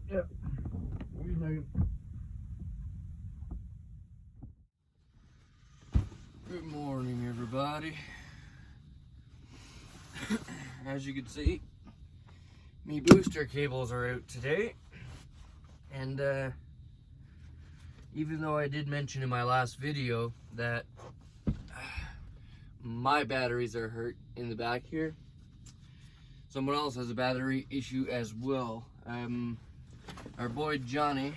Yeah. What do you think? Good morning, everybody. As you can see, me booster cables are out today, and even though I did mention in my last video that my batteries are hurt in the back here, someone else has a battery issue as well. Our boy Johnny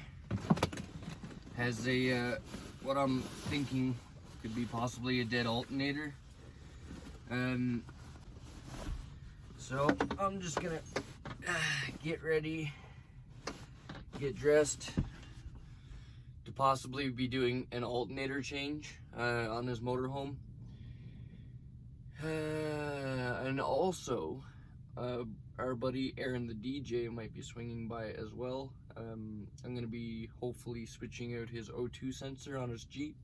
has a what I'm thinking could be possibly a dead alternator. So I'm just gonna get ready, get dressed to possibly be doing an alternator change on this motorhome. And also, our buddy Aaron the DJ might be swinging by as well. I'm going to be hopefully switching out his O2 sensor on his Jeep.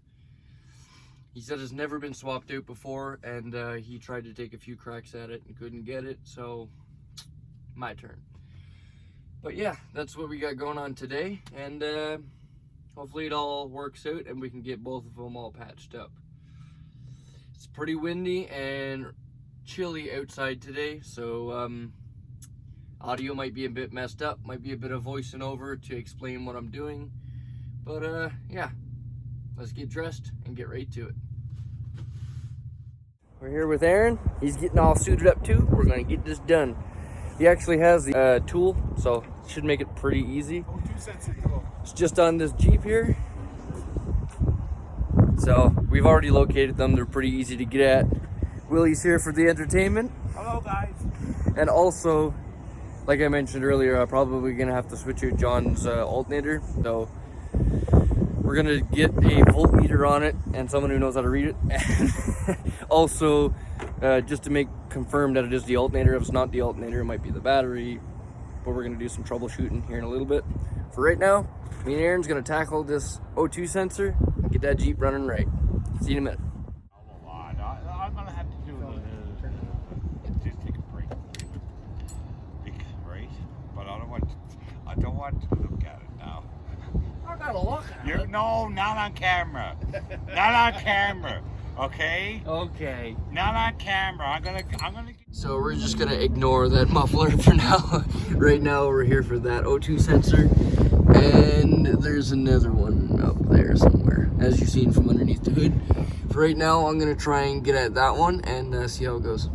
He said it's never been swapped out before, and he tried to take a few cracks at it and couldn't get it, so my turn. But yeah, that's what we got going on today, and hopefully it all works out and we can get both of them all patched up. It's pretty windy and chilly outside today, so audio might be a bit messed up, might be a bit of voicing over to explain what I'm doing, but yeah, let's get dressed and get right to it. We're here with Aaron. He's getting all suited up too. We're gonna get this done. He actually has the tool, so it should make it pretty easy. It's just on this Jeep here. So we've already located them. They're pretty easy to get at. Willie's here for the entertainment. Hello, guys. And also, like I mentioned earlier, I'm probably gonna have to switch out John's alternator. So we're gonna get a voltmeter on it and someone who knows how to read it. And also, just to confirm that it is the alternator. If it's not the alternator, it might be the battery. But we're gonna do some troubleshooting here in a little bit. For right now, me and Aaron's gonna tackle this O2 sensor and get that Jeep running right. See you in a minute. I'm gonna have to do just take a break, right? But I don't want to look at it now. I gotta look at it. No, not on camera. Not on camera. Okay? Okay. Not on camera. I'm gonna. So we're just gonna ignore that muffler for now. Right now we're here for that O2 sensor, and there's another one up there somewhere, as you've seen from underneath the hood. For right now, I'm gonna try and get at that one and see how it goes.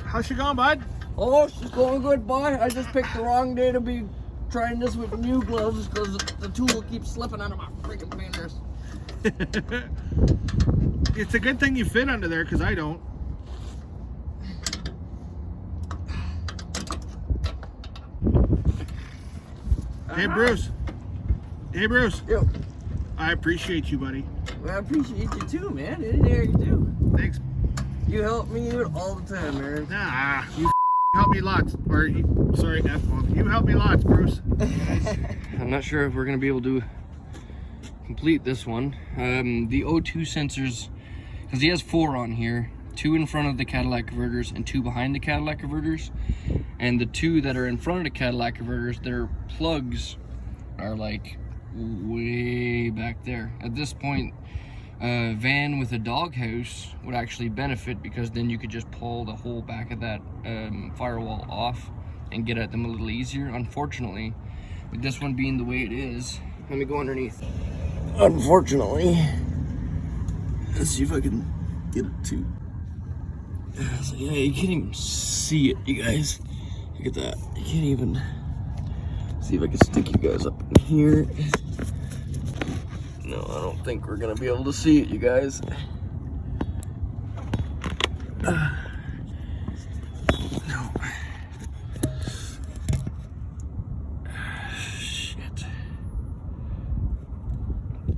How's she going, bud? Oh, she's going good, boy. I just picked the wrong day to be trying this with new gloves because the tool keeps slipping out of my freaking fingers. It's a good thing you fit under there, because I don't. Hey, Bruce. Hey, Bruce. Yo. I appreciate you, buddy. Well, I appreciate you too, man. Anything I can do. Thanks. You help me out all the time, man. Nah, you help me lots. Sorry, F-bomb. You help me lots, Bruce. I'm not sure if we're going to be able to complete this one. The O2 sensors, because he has 4 on here, 2 in front of the Cadillac converters and 2 behind the Cadillac converters, and the 2 that are in front of the Cadillac converters, their plugs are like way back there. At this point, a van with a doghouse would actually benefit, because then you could just pull the whole back of that firewall off and get at them a little easier. Unfortunately, with this one being the way it is, let me go underneath. Unfortunately, let's see if I can get it to. So yeah, you can't even see it, you guys. Look at that. You can't even see if I can stick you guys up in here. No, I don't think we're gonna be able to see it, you guys. No. Shit.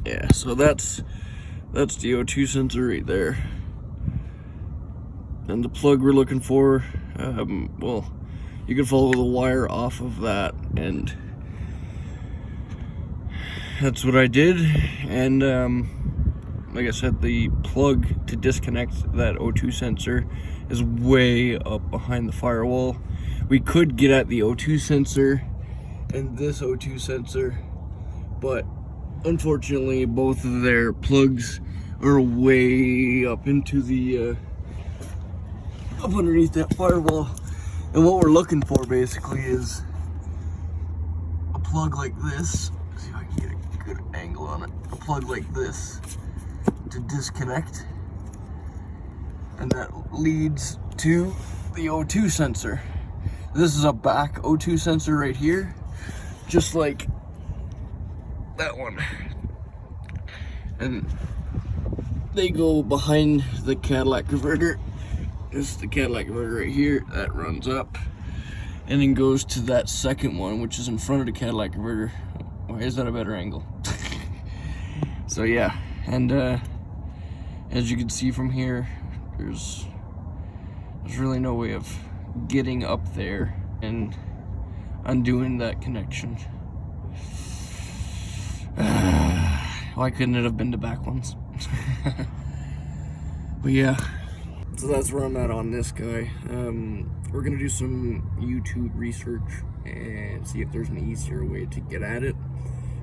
Yeah, so that's the O2 sensor right there. And the plug we're looking for, well, you can follow the wire off of that, and that's what I did. And like I said, the plug to disconnect that O2 sensor is way up behind the firewall. We could get at the O2 sensor and this O2 sensor, but unfortunately both of their plugs are way up into the up underneath that firewall. And what we're looking for basically is a plug like this. Let's see if I can get a good angle on it. A plug like this to disconnect, and that leads to the O2 sensor. This is a back O2 sensor right here, just like that one. And they go behind the catalytic converter. This is the catalytic converter right here. That runs up and then goes to that second one, which is in front of the catalytic converter. Why is that a better angle? So yeah, and as you can see from here, there's really no way of getting up there and undoing that connection. Why couldn't it have been the back ones? But yeah, so that's where I'm at on this guy. We're gonna do some YouTube research and see if there's an easier way to get at it.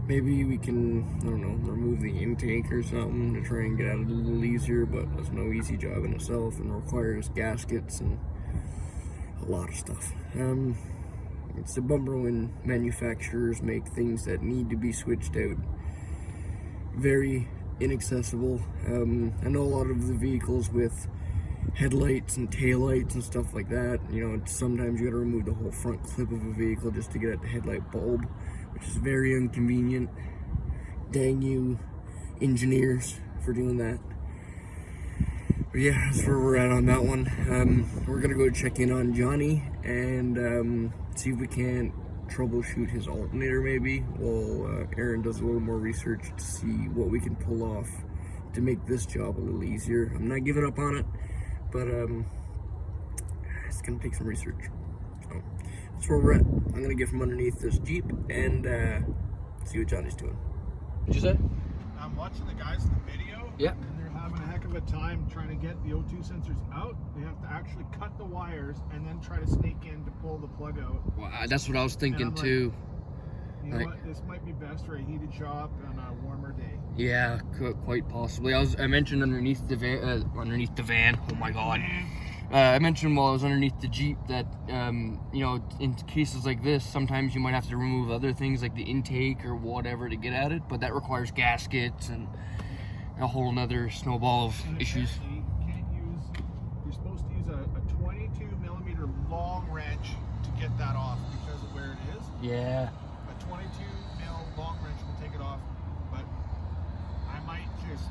Maybe we can, I don't know, remove the intake or something to try and get at it a little easier, but that's no easy job in itself and requires gaskets and a lot of stuff. It's a bummer when manufacturers make things that need to be switched out very inaccessible. I know a lot of the vehicles with headlights and taillights and stuff like that, you know, sometimes you gotta remove the whole front clip of a vehicle just to get at the headlight bulb, which is very inconvenient. Dang you engineers for doing that. But yeah, that's where we're at on that one. We're gonna go check in on Johnny and see if we can troubleshoot his alternator maybe, while Aaron does a little more research to see what we can pull off to make this job a little easier. I'm not giving up on it, but it's gonna take some research. So that's where we're at. I'm gonna get from underneath this Jeep and see what Johnny's doing. What'd you say? I'm watching the guys in the video. Yeah. And they're having a heck of a time trying to get the O2 sensors out. They have to actually cut the wires and then try to sneak in to pull the plug out. Well, that's what I was thinking like, too. You know what? This might be best for a heated shop on a warmer day. Yeah, quite possibly. I mentioned underneath the van. Oh my god. I mentioned while I was underneath the Jeep that you know, in cases like this, sometimes you might have to remove other things like the intake or whatever to get at it, but that requires gaskets and a whole nother snowball of issues. You can't use. You're supposed to use a 22mm long wrench to get that off because of where it is. Yeah. A 22mm long wrench will take it off, but I might just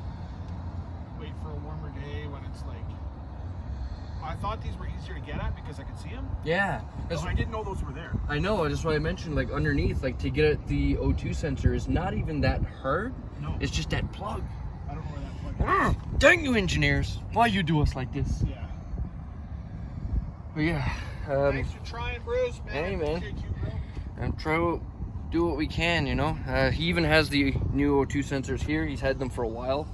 wait for a warmer day when it's like. I thought these were easier to get at because I could see them. Yeah. I didn't know those were there. I know, that's why I mentioned like underneath, like to get at the O2 sensor is not even that hard. No. It's just that plug. I don't know where that plug is. Dang you engineers. Why you do us like this? Yeah. But yeah. Thanks for trying, Bruce, man. Hey, man. Appreciate you, bro. And try to do what we can, you know. He even has the new O2 sensors here. He's had them for a while.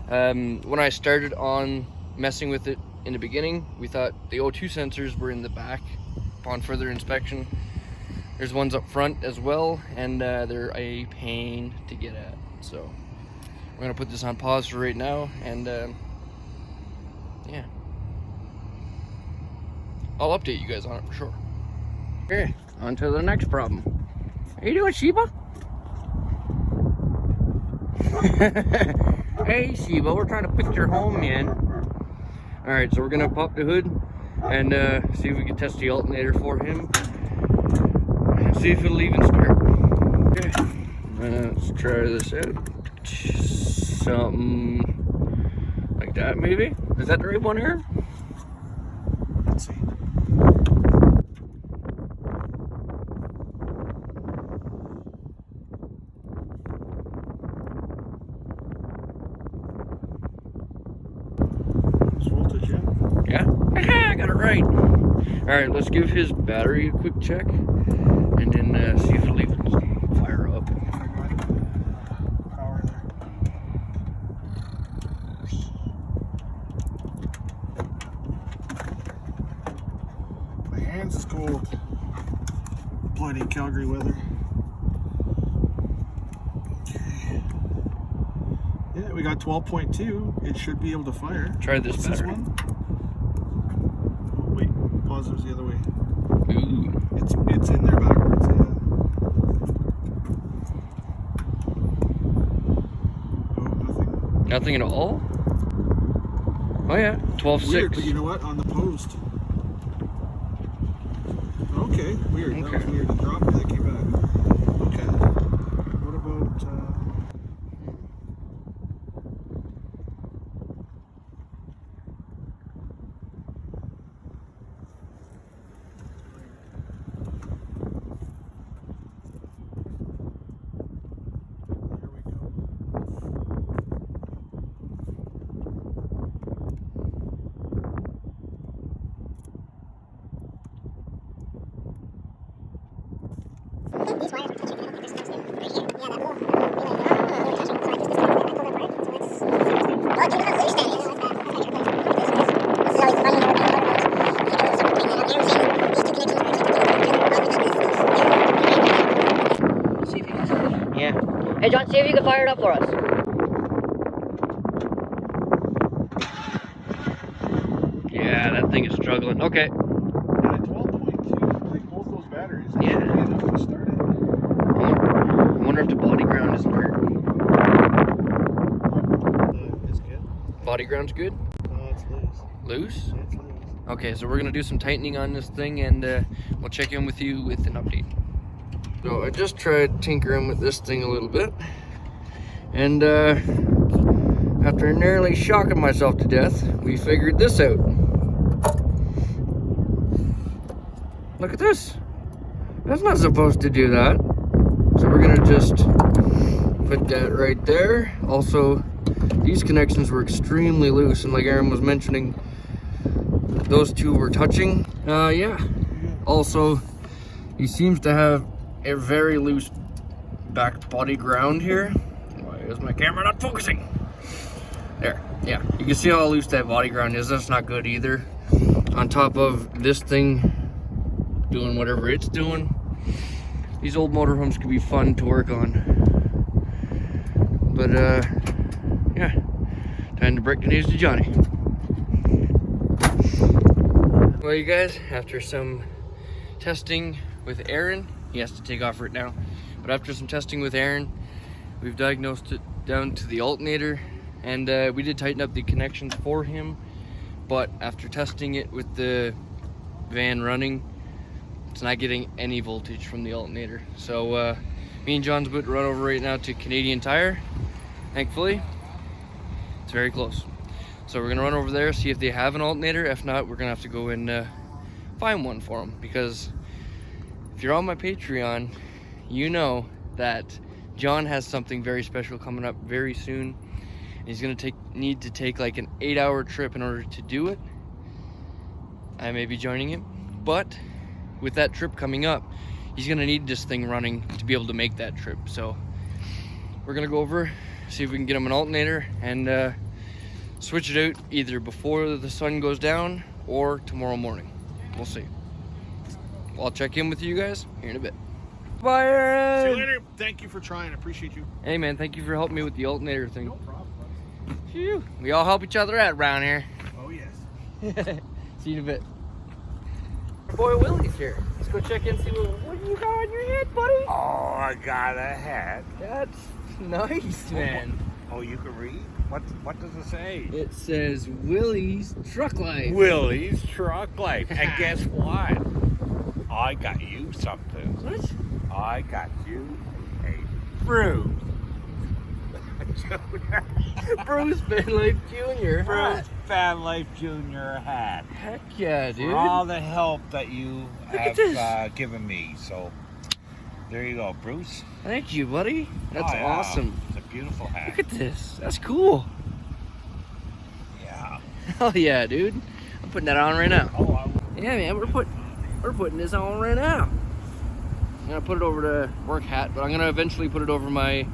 When I started on messing with it in the beginning, we thought the O2 sensors were in the back. Upon further inspection, there's ones up front as well, and they're a pain to get at. So we're gonna put this on pause for right now, and yeah, I'll update you guys on it for sure. Okay, on to the next problem. How you doing, Sheba? Hey, Sheba, we're trying to fix your home, man. Alright, so we're gonna pop the hood and see if we can test the alternator for him. And see if it'll even start. Okay, let's try this out. Something like that, maybe? Is that the right one here? Let's see. Yeah? I got it right. Alright, let's give his battery a quick check and then see if it'll even fire up. Power there. My hands is cold. Bloody Calgary weather. Yeah, we got 12.2. It should be able to fire. Try this What's battery. one? Oh, wait, positive's the other way. Ooh. It's in there backwards. Yeah. Oh, nothing. Nothing at all? Oh yeah, 12.6. Weird, but you know what? On the post. Okay, weird. That was weird. It dropped and then came back. Okay. What about? Here we go. These wires are touching. I don't think this comes in. Right here. Yeah, that little touching. So I just disconnected that. I pulled it apart. So it's. Oh, dude, it's loose then. This is how he's running the motorboat. You can start putting that up. Aaron's saying these two connections are See if you can start it. Yeah. Hey, John, see if you can fire it up for us. Yeah, that thing is struggling. Okay. Yeah, 12.2. Like both those batteries. That Yeah. should be enough to start it. I wonder if the body ground isn't hurt. It's good. Body ground's good? No, it's loose. Loose? It's loose. Okay, so we're gonna do some tightening on this thing and we'll check in with you with an update. So I just tried tinkering with this thing a little bit. And after nearly shocking myself to death, we figured this out. Look at this. That's not supposed to do that. So we're gonna just put that right there. Also, these connections were extremely loose, and like Aaron was mentioning, those two were touching. Yeah. Also, he seems to have a very loose back body ground here. Why is my camera not focusing? There, yeah. You can see how loose that body ground is. That's not good either. On top of this thing doing whatever it's doing. These old motorhomes could be fun to work on. But yeah, time to break the news to Johnny. Well, you guys, after some testing with Aaron, he has to take off right now, but after some testing with Aaron, we've diagnosed it down to the alternator, and we did tighten up the connections for him, but after testing it with the van running, it's not getting any voltage from the alternator. So me and John's about to run over right now to Canadian Tire. Thankfully, it's very close. So we're gonna run over there, see if they have an alternator. If not, we're gonna have to go and find one for them, because if you're on my Patreon, you know that John has something very special coming up very soon. He's gonna need to take like an 8-hour trip in order to do it. I may be joining him, but with that trip coming up, he's gonna need this thing running to be able to make that trip. So we're gonna go over, see if we can get him an alternator and switch it out either before the sun goes down or tomorrow morning. We'll see. I'll check in with you guys here in a bit. Bye, Aaron. See you later. Thank you for trying. I appreciate you. Hey man, thank you for helping me with the alternator thing. No problem, buddy. Phew. We all help each other out around here. Oh, yes. See you in a bit. Our boy Willie's here. Let's go check in and see what do you got on your head, buddy? Oh, I got a hat. That's nice, man. Oh, you can read? What does it say? It says Willie's Truck Life. Willie's Truck Life. And guess what? I got you something. What? I got you a Bruce. Bruce Vanlife Jr. Bruce Vanlife Jr. hat. Heck yeah, dude. For all the help that you Look at have given me. So, there you go, Bruce. Thank you, buddy. That's Oh, yeah. awesome. It's a beautiful hat. Look at this. That's cool. Yeah. Hell yeah, dude. I'm putting that on right now. Oh, Yeah, man, we're putting this on right now. I'm gonna put it over the work hat, but I'm gonna eventually put it over my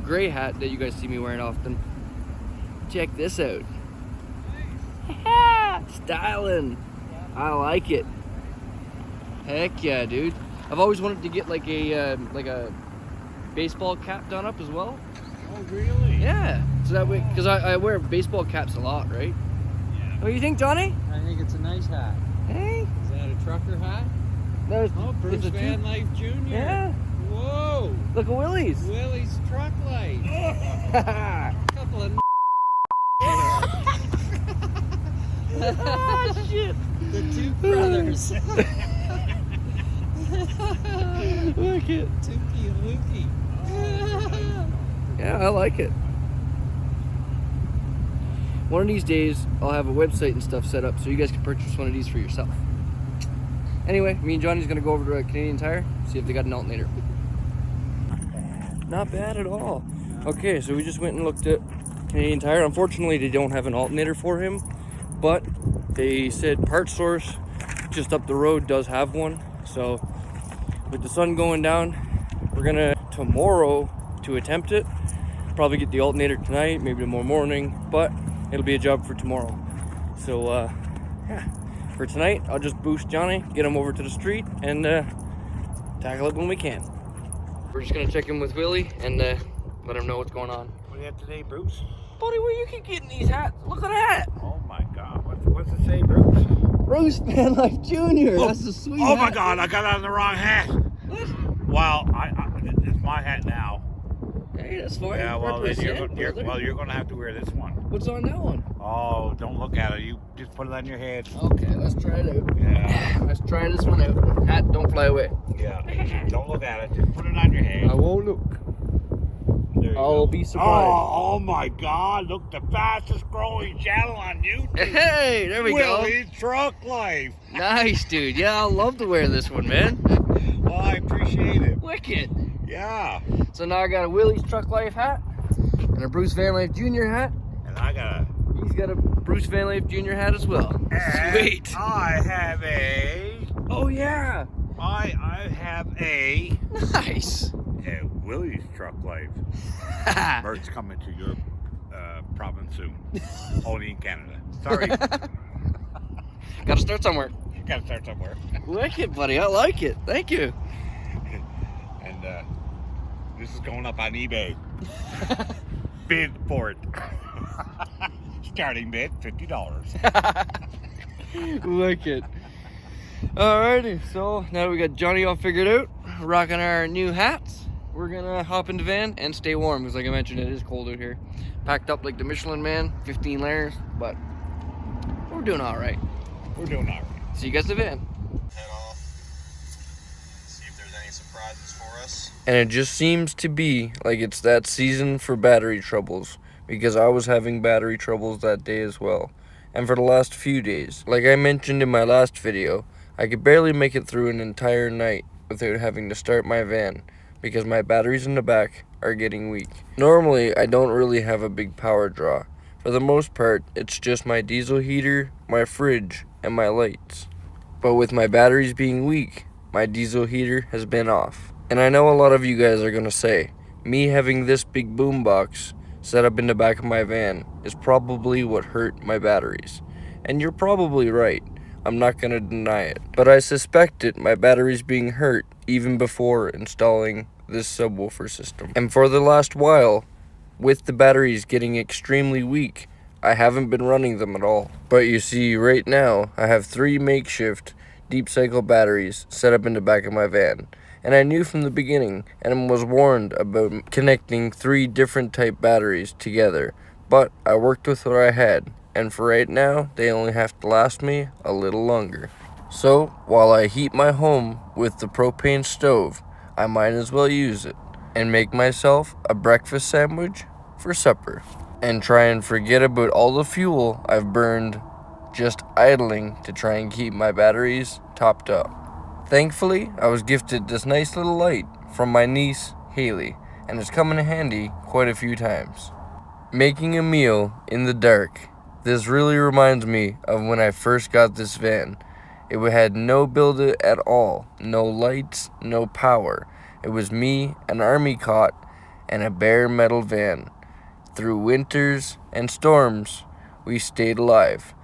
gray hat that you guys see me wearing often. Check this out. Styling. I like it. Heck yeah, dude. I've always wanted to get like a baseball cap done up as well. Oh, really? Yeah. So that way, because I wear baseball caps a lot, right? Yeah. What do you think, Johnny? I think it's a nice hat. Hey. Is that a trucker hat? There's, Oh, Bruce it's a Vanlife Jr. Yeah. Whoa. Look at Willie's. Willie's truck light. Couple of Ah, shit. the two brothers. Look it. Tukey and Lukey. Yeah, I like it. One of these days, I'll have a website and stuff set up so you guys can purchase one of these for yourself. Anyway, me and Johnny's gonna go over to Canadian Tire, see if they got an alternator. Not bad at all. Okay, so we just went and looked at Canadian Tire. Unfortunately, they don't have an alternator for him, but they said Parts Source just up the road does have one. So with the sun going down, we're gonna tomorrow to attempt it. Probably get the alternator tonight, maybe tomorrow morning, but it'll be a job for tomorrow. So yeah, for tonight, I'll just boost Johnny, get him over to the street, and tackle it when we can. We're just gonna check in with Willie and let him know what's going on. What do you have today, Bruce? Buddy, where you keep getting these hats? Look at that! Oh my God! What's it say, Bruce? Bruce Vanlife Jr. Oh, That's a sweet Oh my hat. God! I got on the wrong hat. Well, it's my hat now. Hey, that's fine. Yeah. Well, then Represent, brother. you're gonna have to wear this one. What's on that one? Oh, don't look at it. You just put it on your head. Okay, let's try it out. Yeah. Let's try this one out. Hat, don't fly away. Yeah. Don't look at it. Just put it on your head. I won't look. There you I'll go. be surprised. Oh my God! Look, the fastest growing channel on YouTube. Hey, there we Willie's Truck Life. go. Nice, dude. Yeah, I'll love to wear this one, man. Well, I appreciate it. Wicked. Yeah. So now I got a Willie's Truck Life hat and a Bruce Vanlife Jr. hat. And I got He's got a Bruce Vanlife Jr. hat as well. Sweet. I have a. Oh yeah. I have a Nice. Willie's Truck Life. Merch coming to your province soon. Only in Canada. Sorry. Gotta start somewhere. You gotta start somewhere. Wicked, buddy. I like it. Thank you. And this is going up on eBay. Bid for it. Starting bid $50. Wicked. Alrighty, so now that we got Johnny all figured out, rocking our new hats, we're gonna hop in the van and stay warm because, like I mentioned, it is cold out here. Packed up like the Michelin Man, 15 layers, but we're doing all right. We're doing all right. See you guys in the van. Head off, see if there's any surprises for us. And it just seems to be like it's that season for battery troubles, because I was having battery troubles that day as well. And for the last few days, like I mentioned in my last video, I could barely make it through an entire night without having to start my van because my batteries in the back are getting weak. Normally, I don't really have a big power draw. For the most part, it's just my diesel heater, my fridge, and my lights. But with my batteries being weak, my diesel heater has been off. And I know a lot of you guys are gonna say, me having this big boombox set up in the back of my van is probably what hurt my batteries. And you're probably right. I'm not gonna deny it. But I suspected my batteries being hurt even before installing this subwoofer system. And for the last while, with the batteries getting extremely weak, I haven't been running them at all. But you see, right now, I have 3 makeshift deep cycle batteries set up in the back of my van. And I knew from the beginning and was warned about connecting 3 different type batteries together. But I worked with what I had, and for right now, they only have to last me a little longer. So, while I heat my home with the propane stove, I might as well use it and make myself a breakfast sandwich for supper. And try and forget about all the fuel I've burned just idling to try and keep my batteries topped up. Thankfully, I was gifted this nice little light from my niece, Haley, and it's come in handy quite a few times. Making a meal in the dark. This really reminds me of when I first got this van. It had no build-it at all, no lights, no power. It was me, an army cot, and a bare metal van. Through winters and storms, we stayed alive.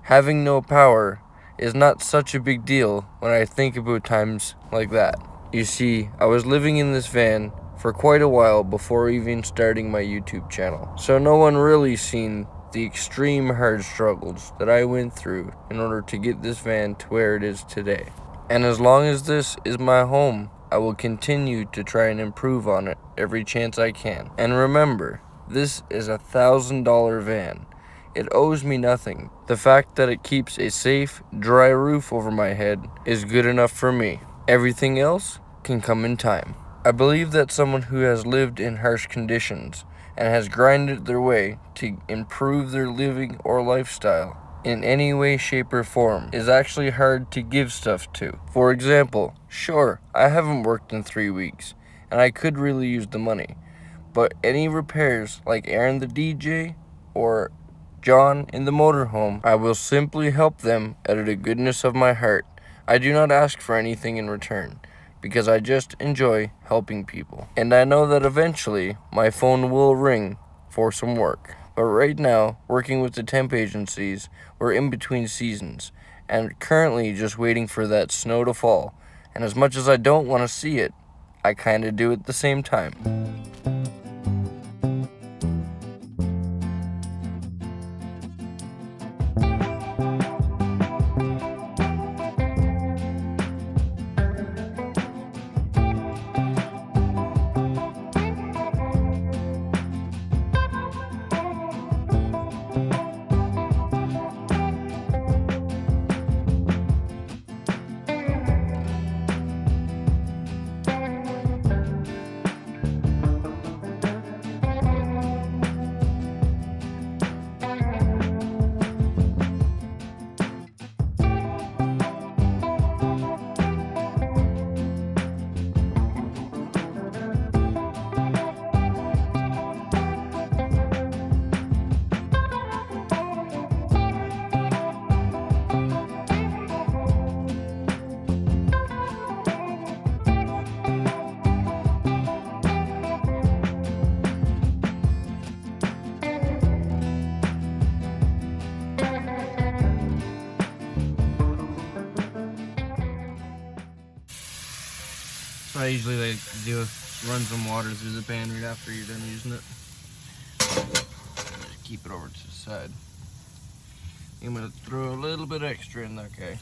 Having no power is not such a big deal when I think about times like that. You see, I was living in this van for quite a while before even starting my YouTube channel. So no one really seen the extreme hard struggles that I went through in order to get this van to where it is today. And as long as this is my home, I will continue to try and improve on it every chance I can. And remember, this is a $1,000 van. It owes me nothing. The fact that it keeps a safe, dry roof over my head is good enough for me. Everything else can come in time. I believe that someone who has lived in harsh conditions and has grinded their way to improve their living or lifestyle in any way, shape, or form is actually hard to give stuff to. For example, sure, I haven't worked in 3 weeks, and I could really use the money, but any repairs like Aaron the DJ or John in the motorhome, I will simply help them out of the goodness of my heart. I do not ask for anything in return, because I just enjoy helping people. And I know that eventually my phone will ring for some work. But right now, working with the temp agencies, we're in between seasons, and currently just waiting for that snow to fall. And as much as I don't want to see it, I kind of do at the same time. So I usually like to do run some water through the pan right after you're done using it. Just keep it over to the side. I'm gonna throw a little bit extra in that guy,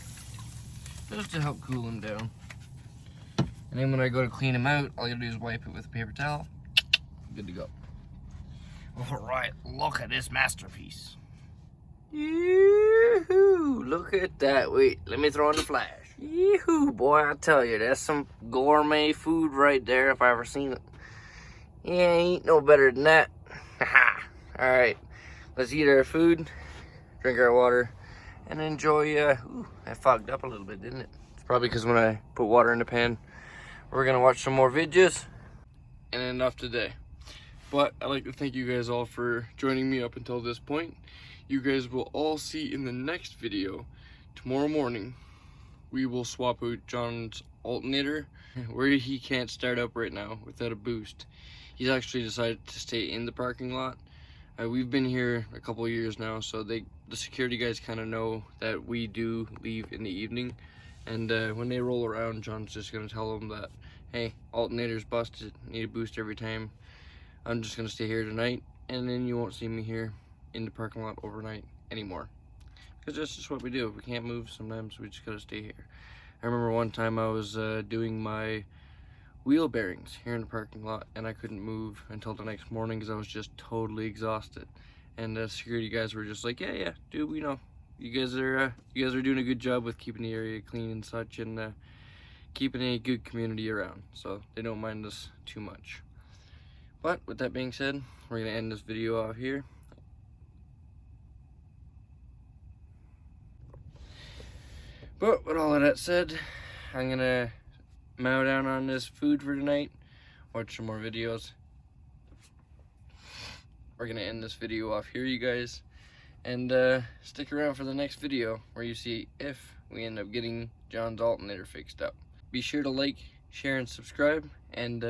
just to help cool him down. And then when I go to clean him out, all you gotta do is wipe it with a paper towel. Good to go. All right, look at this masterpiece. Yoo-hoo, look at that. Wait, let me throw in the flash. Yoo-hoo, boy, I tell you, that's some gourmet food right there if I ever seen it. Yeah, ain't no better than that. Haha. All right, let's eat our food, drink our water, and enjoy. Ooh, that fogged up a little bit, didn't it? It's probably because when I put water in the pan. We're gonna watch some more videos, and enough today. But I'd like to thank you guys all for joining me up until this point. You guys will all see in the next video tomorrow morning. We will swap out John's alternator where he can't start up right now without a boost. He's actually decided to stay in the parking lot. We've been here a couple of years now, so the security guys kind of know that we do leave in the evening. And when they roll around, John's just gonna tell them that, hey, alternator's busted, need a boost every time. I'm just gonna stay here tonight, and then you won't see me here in the parking lot overnight anymore. Because that's just what we do. If we can't move, sometimes we just gotta stay here. I remember one time I was doing my wheel bearings here in the parking lot, and I couldn't move until the next morning because I was just totally exhausted. And the security guys were just like, yeah, dude, we know. You guys are doing a good job with keeping the area clean and such, and keeping a good community around, so they don't mind us too much. But with that being said, we're gonna end this video off here. But with all of that said, I'm gonna mow down on this food for tonight, watch some more videos. We're gonna end this video off here, you guys. And stick around for the next video where you see if we end up getting John's alternator fixed up. Be sure to like, share, and subscribe, and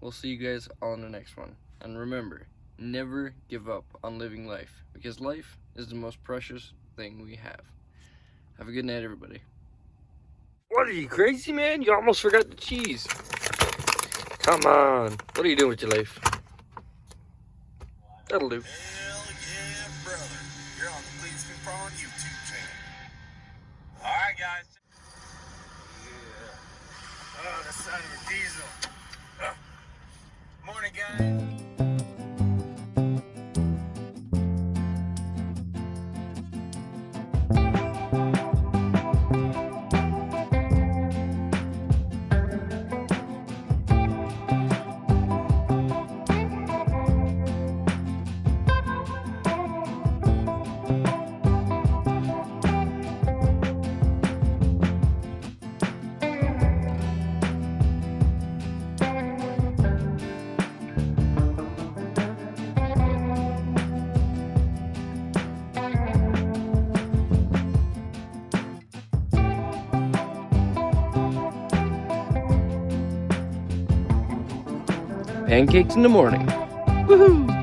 we'll see you guys all in the next one. And remember, never give up on living life, because life is the most precious thing we have. Have a good night, everybody. What, are you crazy, man? You almost forgot the cheese. Come on. What are you doing with your life? That'll do. Hell yeah, brother. You're on the Please Spawn YouTube channel. Alright, guys. Yeah. Oh, the son of a diesel. Morning, guys. Pancakes in the morning. Woohoo!